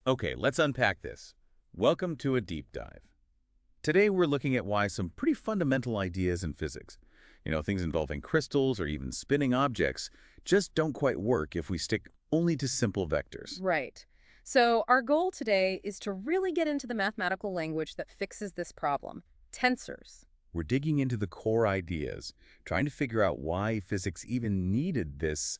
Okay, let's unpack this. Welcome to a deep dive. Today we're looking at why some pretty fundamental ideas in physics, things involving crystals or even spinning objects, just don't quite work if we stick only to simple vectors. Right. So our goal today is to really get into the mathematical language that fixes this problem, tensors. We're digging into the core ideas, trying to figure out why physics even needed this,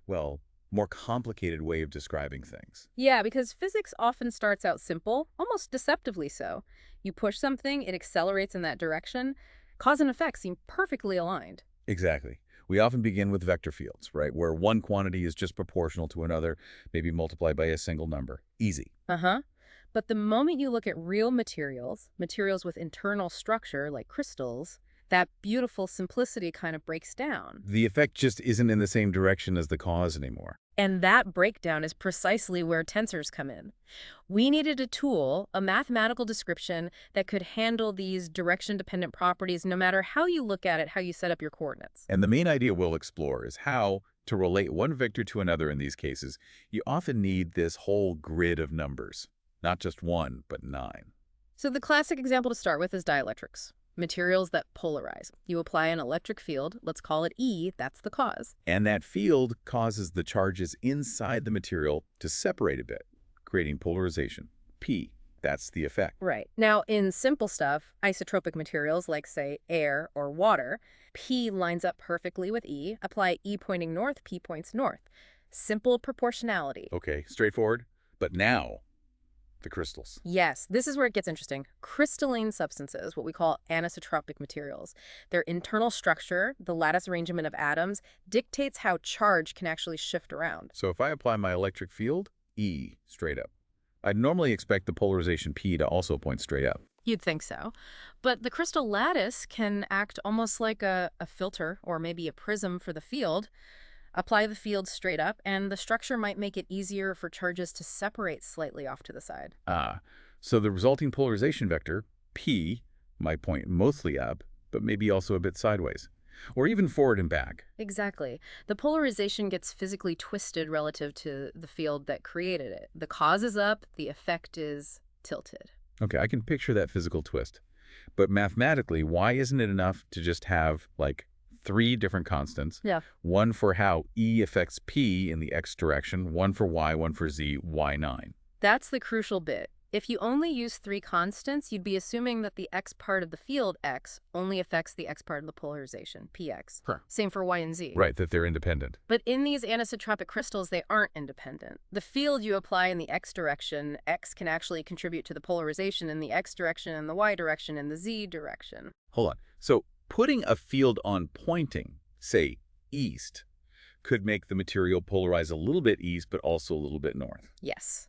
well, more complicated way of describing things. Yeah, because physics often starts out simple, almost deceptively so. You push something, it accelerates in that direction. Cause and effect seem perfectly aligned. Exactly. We often begin with vector fields, right, where one quantity is just proportional to another, maybe multiplied by a single number. Easy. Uh-huh. But the moment you look at real materials, materials with internal structure like crystals, that beautiful simplicity kind of breaks down. The effect just isn't in the same direction as the cause anymore. And that breakdown is precisely where tensors come in. We needed a tool, a mathematical description that could handle these direction-dependent properties no matter how you look at it, how you set up your coordinates. And the main idea we'll explore is how, to relate one vector to another in these cases, you often need this whole grid of numbers. Not just one, but 9. So the classic example to start with is dielectrics, materials that polarize. You apply an electric field, let's call it E, that's the cause. And that field causes the charges inside the material to separate a bit, creating polarization. P, that's the effect. Right. Now, in simple stuff, isotropic materials like, say, air or water, P lines up perfectly with E. Apply E pointing north, P points north. Simple proportionality. Okay, straightforward. But now, the crystals. Yes, this is where it gets interesting. Crystalline substances, what we call anisotropic materials. Their internal structure, the lattice arrangement of atoms, dictates how charge can actually shift around. So if I apply my electric field, E, straight up, I'd normally expect the polarization P to also point straight up. You'd think so. But the crystal lattice can act almost like a filter or maybe a prism for the field. Apply the field straight up, and the structure might make it easier for charges to separate slightly off to the side. So the resulting polarization vector, P, might point mostly up, but maybe also a bit sideways, or even forward and back. Exactly. The polarization gets physically twisted relative to the field that created it. The cause is up, the effect is tilted. Okay, I can picture that physical twist. But mathematically, why isn't it enough to just have, like, 3 different constants? Yeah. One for how E affects P in the x direction, one for Y, one for Z, Y9. That's the crucial bit. If you only use 3 constants, you'd be assuming that the x part of the field x only affects the x part of the polarization, px. Sure. Same for y and z. Right, that they're independent. But in these anisotropic crystals, they aren't independent. The field you apply in the x direction, x can actually contribute to the polarization in the x direction and the y direction and the z direction. Hold on. So putting a field on Poynting, say east, could make the material polarize a little bit east, but also a little bit north. Yes,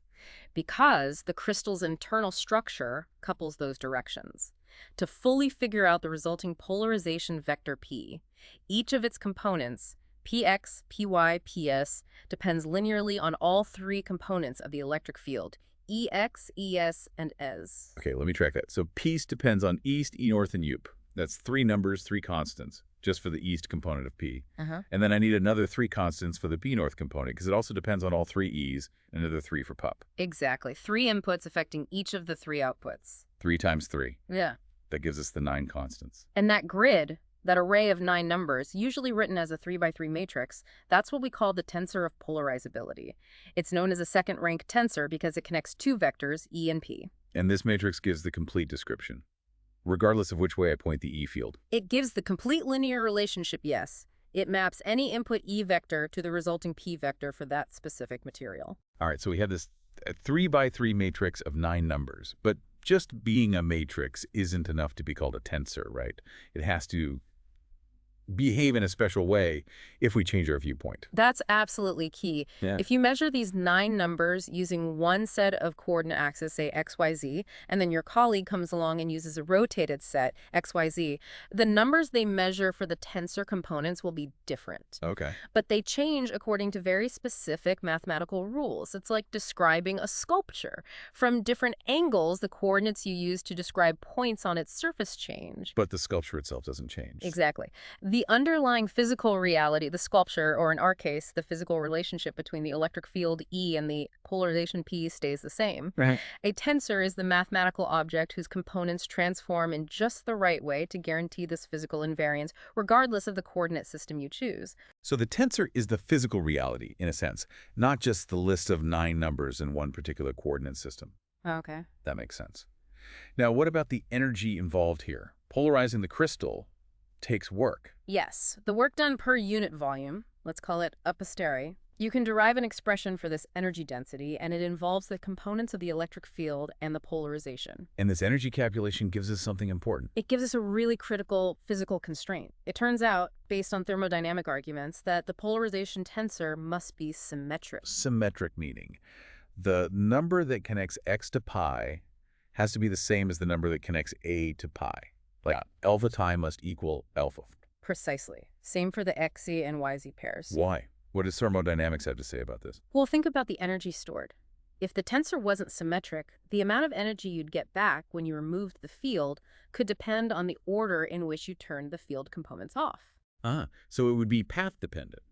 because the crystal's internal structure couples those directions. To fully figure out the resulting polarization vector P, each of its components, Px, Py, Ps, depends linearly on all 3 components of the electric field, Ex, Es, and Es. Okay, let me track that. So P depends on east, E north, and Up. That's 3 numbers, 3 constants, just for the east component of P. And then I need another 3 constants for the B north component, because it also depends on all 3 E's, and another 3 for pup. Exactly. 3 inputs affecting each of the 3 outputs. 3 times 3. Yeah. That gives us the 9 constants. And that grid, that array of 9 numbers, usually written as a 3x3 matrix, that's what we call the tensor of polarizability. It's known as a second-rank tensor because it connects 2 vectors, E and P. And this matrix gives the complete description, regardless of which way I point the E field. It gives the complete linear relationship, yes. It maps any input E vector to the resulting P vector for that specific material. All right, so we have this 3x3 matrix of 9 numbers, but just being a matrix isn't enough to be called a tensor, right? It has to behave in a special way if we change our viewpoint. That's absolutely key. Yeah. If you measure these 9 numbers using one set of coordinate axes, say x, y, z, and then your colleague comes along and uses a rotated set, x, y, z, the numbers they measure for the tensor components will be different. Okay. But they change according to very specific mathematical rules. It's like describing a sculpture. From different angles, the coordinates you use to describe points on its surface change. But the sculpture itself doesn't change. Exactly. The underlying physical reality, the sculpture, or in our case, the physical relationship between the electric field E and the polarization P stays the same. Right. A tensor is the mathematical object whose components transform in just the right way to guarantee this physical invariance, regardless of the coordinate system you choose. So the tensor is the physical reality, in a sense, not just the list of 9 numbers in one particular coordinate system. Okay. That makes sense. Now, what about the energy involved here? Polarizing the crystal takes work. Yes, the work done per unit volume, let's call it a posteriori, you can derive an expression for this energy density, and it involves the components of the electric field and the polarization. And this energy calculation gives us something important. It gives us a really critical physical constraint. It turns out, based on thermodynamic arguments, that the polarization tensor must be symmetric. Symmetric meaning the number that connects x to pi has to be the same as the number that connects a to pi. Like alpha ti must equal alpha. Precisely. Same for the xz and yz pairs. Why? What does thermodynamics have to say about this? Well, think about the energy stored. If the tensor wasn't symmetric, the amount of energy you'd get back when you removed the field could depend on the order in which you turned the field components off. So it would be path dependent.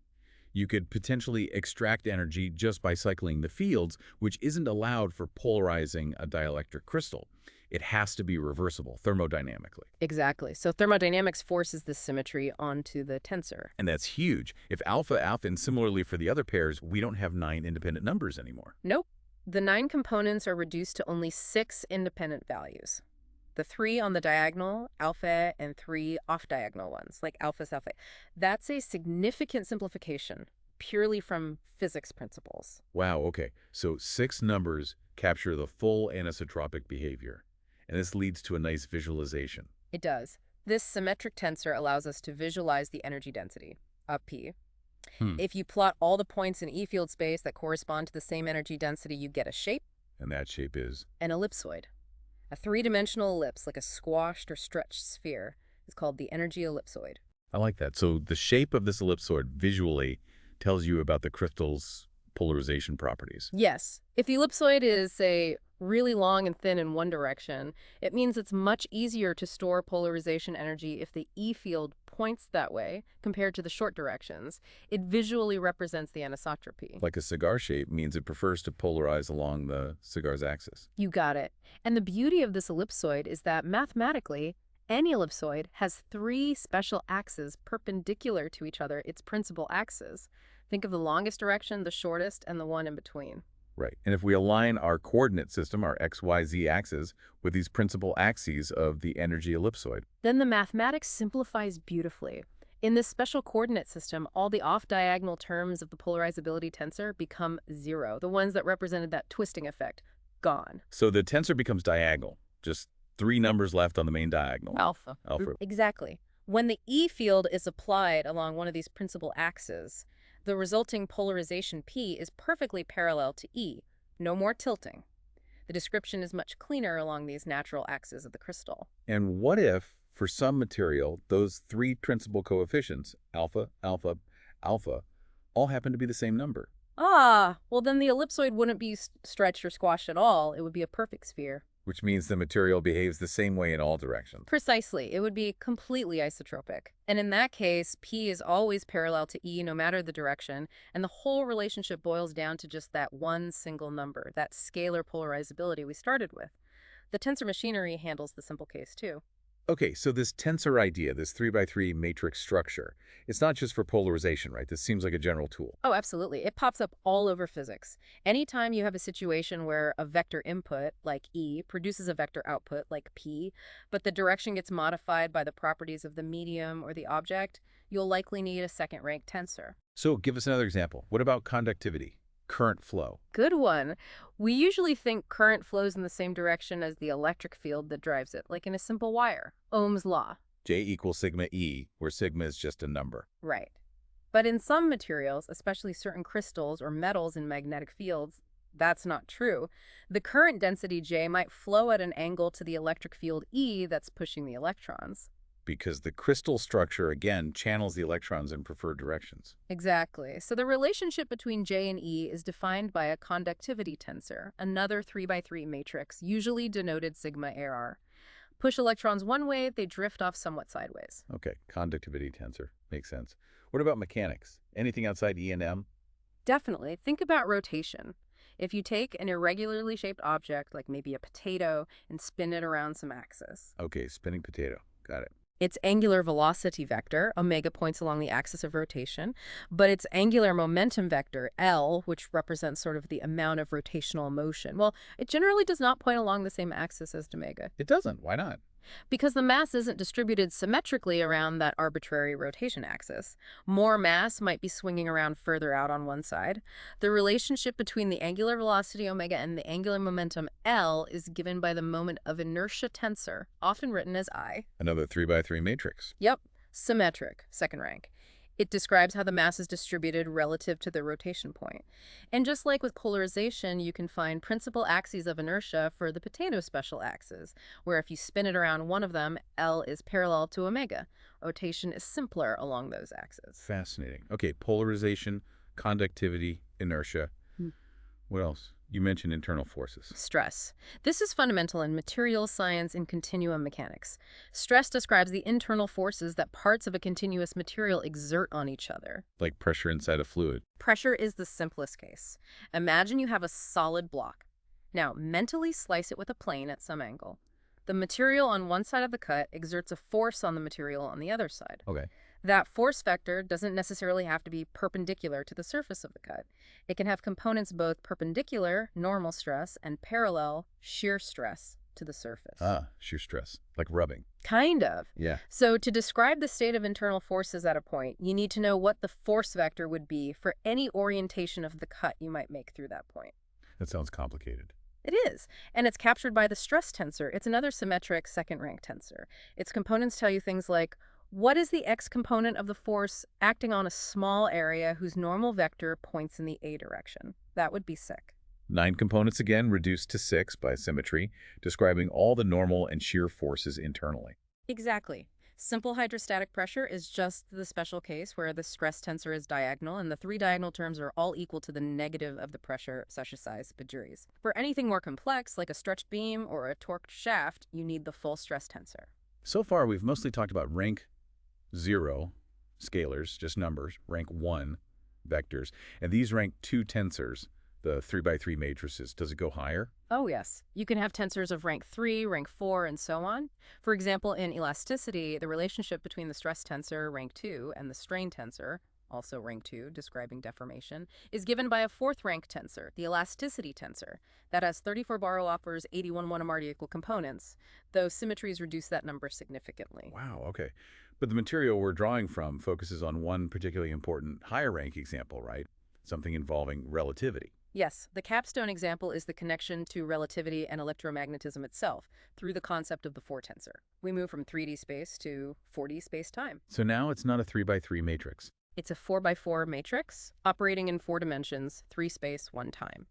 You could potentially extract energy just by cycling the fields, which isn't allowed for polarizing a dielectric crystal. It has to be reversible thermodynamically. Exactly. So thermodynamics forces this symmetry onto the tensor. And that's huge. If alpha, and similarly for the other pairs, we don't have 9 independent numbers anymore. Nope. The 9 components are reduced to only 6 independent values. The 3 on the diagonal, alpha, and 3 off-diagonal ones, like alpha, alpha. That's a significant simplification, purely from physics principles. Wow, okay. So 6 numbers capture the full anisotropic behavior. And this leads to a nice visualization. It does. This symmetric tensor allows us to visualize the energy density, P. If you plot all the points in E field space that correspond to the same energy density, you get a shape. And that shape is? An ellipsoid. A 3-dimensional ellipse, like a squashed or stretched sphere, is called the energy ellipsoid. I like that. So the shape of this ellipsoid visually tells you about the crystal's polarization properties. Yes. If the ellipsoid is, say, really long and thin in one direction, it means it's much easier to store polarization energy if the E field points that way compared to the short directions. It visually represents the anisotropy. Like a cigar shape means it prefers to polarize along the cigar's axis. You got it. And the beauty of this ellipsoid is that mathematically, any ellipsoid has 3 special axes perpendicular to each other, its principal axes. Think of the longest direction, the shortest, and the one in between. Right. And if we align our coordinate system, our x, y, z axes, with these principal axes of the energy ellipsoid, then the mathematics simplifies beautifully. In this special coordinate system, all the off-diagonal terms of the polarizability tensor become 0, the ones that represented that twisting effect, gone. So the tensor becomes diagonal, just 3 numbers left on the main diagonal. Alpha. Exactly. When the E field is applied along one of these principal axes, the resulting polarization P is perfectly parallel to E, no more tilting. The description is much cleaner along these natural axes of the crystal. And what if, for some material, those 3 principal coefficients, alpha, alpha, alpha, all happen to be the same number? Well then the ellipsoid wouldn't be stretched or squashed at all. It would be a perfect sphere. Which means the material behaves the same way in all directions. Precisely. It would be completely isotropic. And in that case, P is always parallel to E no matter the direction, and the whole relationship boils down to just that one single number, that scalar polarizability we started with. The tensor machinery handles the simple case too. Okay, so this tensor idea, this 3x3 matrix structure, it's not just for polarization, right? This seems like a general tool. Oh, absolutely. It pops up all over physics. Anytime you have a situation where a vector input, like E, produces a vector output, like P, but the direction gets modified by the properties of the medium or the object, you'll likely need a second-rank tensor. So give us another example. What about conductivity, current flow? Good one. We usually think current flows in the same direction as the electric field that drives it, like in a simple wire. Ohm's law. J equals sigma E, where sigma is just a number. Right. But in some materials, especially certain crystals or metals in magnetic fields, that's not true. The current density J might flow at an angle to the electric field E that's pushing the electrons. Because the crystal structure, again, channels the electrons in preferred directions. Exactly. So the relationship between J and E is defined by a conductivity tensor, another 3x3 matrix, usually denoted sigma AR. Push electrons one way, they drift off somewhat sideways. Okay, conductivity tensor. Makes sense. What about mechanics? Anything outside E and M? Definitely. Think about rotation. If you take an irregularly shaped object, like maybe a potato, and spin it around some axis, Okay, spinning potato. Got it. its angular velocity vector, omega, points along the axis of rotation, but its angular momentum vector, L, which represents sort of the amount of rotational motion, well, it generally does not point along the same axis as omega, It doesn't. Why not? because the mass isn't distributed symmetrically around that arbitrary rotation axis. More mass might be swinging around further out on one side. The relationship between the angular velocity omega and the angular momentum L is given by the moment of inertia tensor, often written as I. Another 3 by 3 matrix. Yep, symmetric, second rank. It describes how the mass is distributed relative to the rotation point. And just like with polarization, you can find principal axes of inertia for the potato special axes, where if you spin it around one of them, L is parallel to omega. Rotation is simpler along those axes. Fascinating. Okay, polarization, conductivity, inertia. Hmm. What else? You mentioned internal forces. Stress. This is fundamental in materials science and continuum mechanics. Stress describes the internal forces that parts of a continuous material exert on each other. Like pressure inside a fluid. Pressure is the simplest case. Imagine you have a solid block. Now, mentally slice it with a plane at some angle. The material on one side of the cut exerts a force on the material on the other side. Okay. That force vector doesn't necessarily have to be perpendicular to the surface of the cut. It can have components both perpendicular, normal stress, and parallel, shear stress, to the surface. Ah, shear stress. Like rubbing. Kind of. Yeah. So to describe the state of internal forces at a point, you need to know what the force vector would be for any orientation of the cut you might make through that point. That sounds complicated. It is, and it's captured by the stress tensor. It's another symmetric second-rank tensor. Its components tell you things like, what is the x component of the force acting on a small area whose normal vector points in the a direction? That would be sick. 9 components again, reduced to 6 by symmetry, describing all the normal and shear forces internally. Exactly. Simple hydrostatic pressure is just the special case where the stress tensor is diagonal and the 3 diagonal terms are all equal to the negative of the pressure exercised by juries. For anything more complex, like a stretched beam or a torqued shaft, you need the full stress tensor. So far, we've mostly talked about rank 0, scalars, just numbers, rank 1, vectors, and these rank 2 tensors, the 3 by 3 matrices. Does it go higher? Oh, yes. You can have tensors of rank 3, rank 4, and so on. For example, in elasticity, the relationship between the stress tensor, rank 2, and the strain tensor, also rank 2, describing deformation, is given by a 4th rank tensor, the elasticity tensor, that has 34 Borel-Opper's 81 1-Marty equal components, though symmetries reduce that number significantly. Wow, okay. But the material we're drawing from focuses on one particularly important higher rank example, right? Something involving relativity. Yes, the capstone example is the connection to relativity and electromagnetism itself through the concept of the four-tensor. We move from 3D space to 4D space-time. So now it's not a 3 by 3 matrix. It's a 4x4 matrix operating in 4 dimensions, 3 space, 1 time.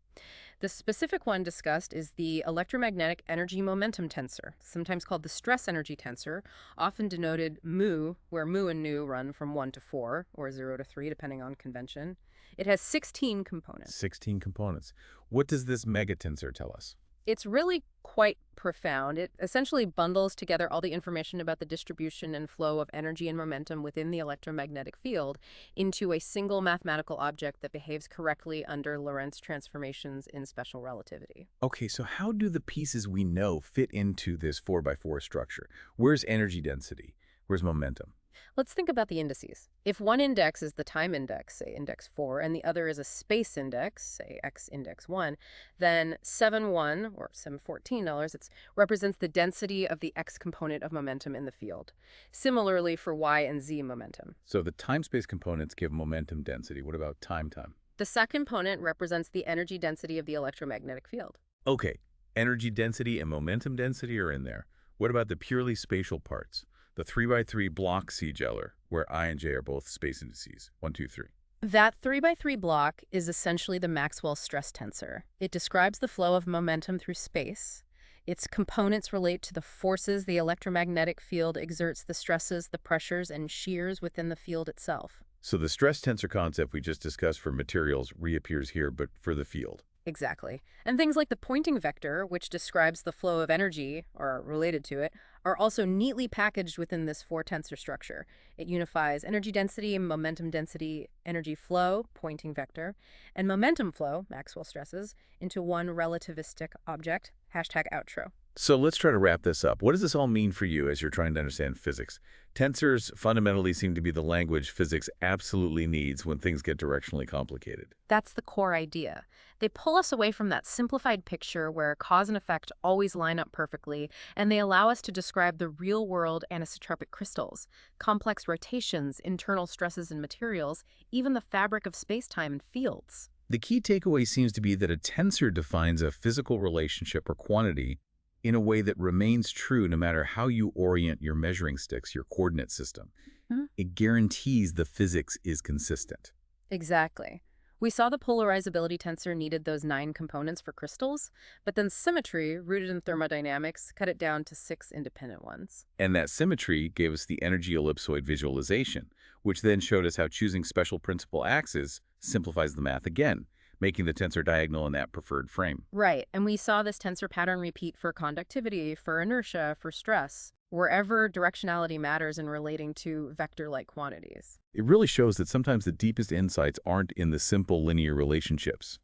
The specific one discussed is the electromagnetic energy momentum tensor, sometimes called the stress energy tensor, often denoted mu, where mu and nu run from 1 to 4 or 0 to 3, depending on convention. It has 16 components. 16 components. What does this megatensor tell us? It's really quite profound. It essentially bundles together all the information about the distribution and flow of energy and momentum within the electromagnetic field into a single mathematical object that behaves correctly under Lorentz transformations in special relativity. Okay, so how do the pieces we know fit into this 4 by 4 structure? Where's energy density? Where's momentum? Let's think about the indices. If one index is the time index, say index 4, and the other is a space index, say x index 1, then 7(1) or 714 it represents the density of the x component of momentum in the field. Similarly for y and z momentum. So the time-space components give momentum density. What about time-time? The second component represents the energy density of the electromagnetic field. Okay, energy density and momentum density are in there. What about the purely spatial parts? The 3 by 3 block C-Geller, where I and J are both space indices, 1, 2, 3. That 3 by 3 block is essentially the Maxwell stress tensor. It describes the flow of momentum through space. Its components relate to the forces the electromagnetic field exerts, the stresses, the pressures, and shears within the field itself. So the stress tensor concept we just discussed for materials reappears here, but for the field. Exactly. And things like the Poynting vector, which describes the flow of energy, or related to it, are also neatly packaged within this four-tensor structure. It unifies energy density, energy flow, Poynting vector, and momentum flow, Maxwell stresses, into one relativistic object, hashtag outro. So let's try to wrap this up. What does this all mean for you as you're trying to understand physics? Tensors fundamentally seem to be the language physics absolutely needs when things get directionally complicated. That's the core idea. They pull us away from that simplified picture where cause and effect always line up perfectly, and they allow us to describe the real-world anisotropic crystals, complex rotations, internal stresses in materials, even the fabric of space-time and fields. The key takeaway seems to be that a tensor defines a physical relationship or quantity in a way that remains true no matter how you orient your measuring sticks, your coordinate system. Hmm? It guarantees the physics is consistent. Exactly. We saw the polarizability tensor needed those 9 components for crystals, but then symmetry, rooted in thermodynamics, cut it down to 6 independent ones. And that symmetry gave us the energy ellipsoid visualization, which then showed us how choosing special principal axes simplifies the math again, making the tensor diagonal in that preferred frame. Right, and we saw this tensor pattern repeat for conductivity, for inertia, for stress, wherever directionality matters in relating to vector-like quantities. It really shows that sometimes the deepest insights aren't in the simple linear relationships,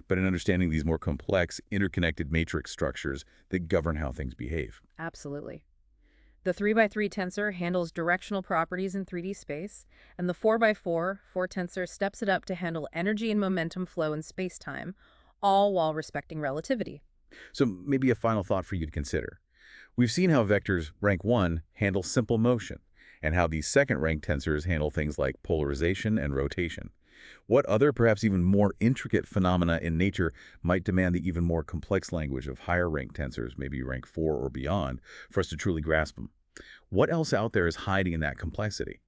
but in understanding these more complex, interconnected matrix structures that govern how things behave. Absolutely. The 3x3 tensor handles directional properties in 3D space, and the 4x4 four-tensor steps it up to handle energy and momentum flow in space-time, all while respecting relativity. So maybe a final thought for you to consider. We've seen how vectors rank 1 handle simple motion, and how these second-rank tensors handle things like polarization and rotation. What other, perhaps even more intricate phenomena in nature might demand the even more complex language of higher-ranked tensors, maybe rank 4 or beyond, for us to truly grasp them? What else out there is hiding in that complexity?